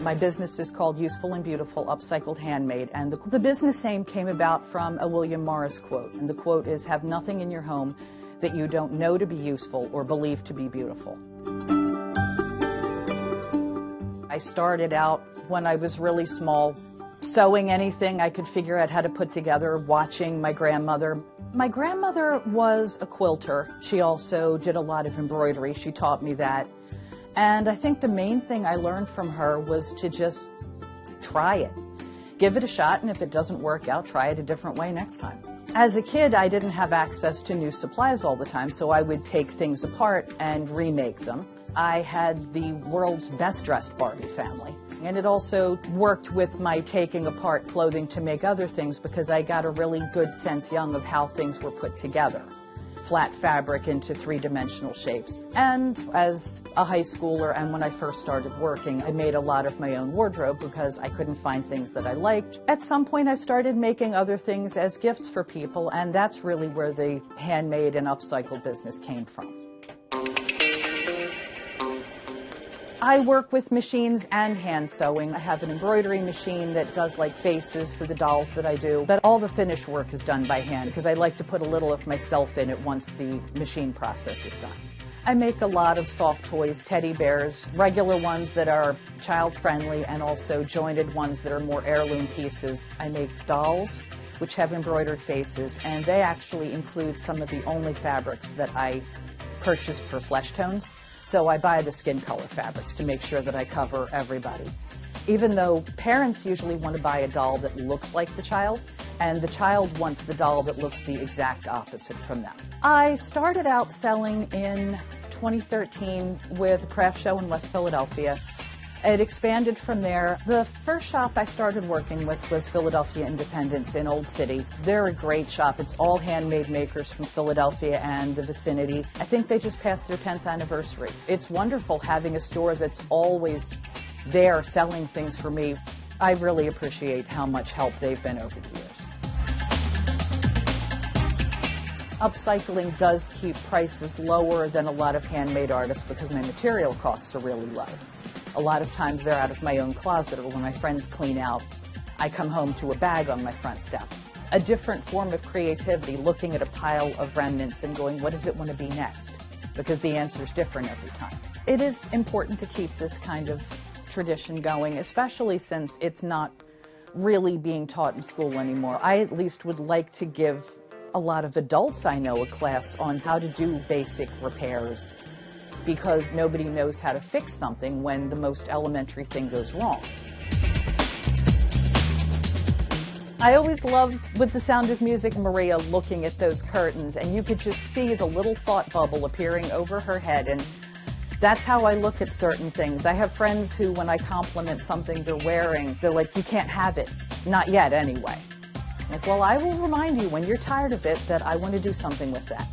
My business is called Useful and Beautiful Upcycled Handmade, and the business name came about from a William Morris quote, and the quote is, "Have nothing in your home that you don't know to be useful or believe to be beautiful." I started out when I was really small, sewing anything I could figure out how to put together, watching my grandmother. My grandmother was a quilter. She also did a lot of embroidery. She taught me that. And I think the main thing I learned from her was to just try it. Give it a shot, and if it doesn't work out, try it a different way next time. As a kid, I didn't have access to new supplies all the time, so I would take things apart and remake them. I had the world's best-dressed Barbie family. And it also worked with my taking apart clothing to make other things, because I got a really good sense young of how things were put together. Flat fabric into three-dimensional shapes. And as a high schooler and when I first started working, I made a lot of my own wardrobe because I couldn't find things that I liked. At some point I started making other things as gifts for people, and that's really where the handmade and upcycled business came from. I work with machines and hand sewing. I have an embroidery machine that does like faces for the dolls that I do, but all the finish work is done by hand because I like to put a little of myself in it once the machine process is done. I make a lot of soft toys, teddy bears, regular ones that are child-friendly, and also jointed ones that are more heirloom pieces. I make dolls which have embroidered faces, and they actually include some of the only fabrics that I purchased for flesh tones. So I buy the skin color fabrics to make sure that I cover everybody. Even though parents usually want to buy a doll that looks like the child, and the child wants the doll that looks the exact opposite from them. I started out selling in 2013 with a craft show in West Philadelphia. It expanded from there. The first shop I started working with was Philadelphia Independence in Old City. They're a great shop. It's all handmade makers from Philadelphia and the vicinity. I think they just passed their 10th anniversary. It's wonderful having a store that's always there selling things for me. I really appreciate how much help they've been over the years. Upcycling does keep prices lower than a lot of handmade artists because my material costs are really low. A lot of times they're out of my own closet, or when my friends clean out, I come home to a bag on my front step. A different form of creativity, looking at a pile of remnants and going, what does it want to be next? Because the answer is different every time. It is important to keep this kind of tradition going, especially since it's not really being taught in school anymore. I at least would like to give a lot of adults I know a class on how to do basic repairs, because nobody knows how to fix something when the most elementary thing goes wrong. I always loved, with The Sound of Music, Maria looking at those curtains, and you could just see the little thought bubble appearing over her head, and that's how I look at certain things. I have friends who, when I compliment something they're wearing, they're like, you can't have it. Not yet, anyway. Like, well, I will remind you when you're tired of it that I want to do something with that.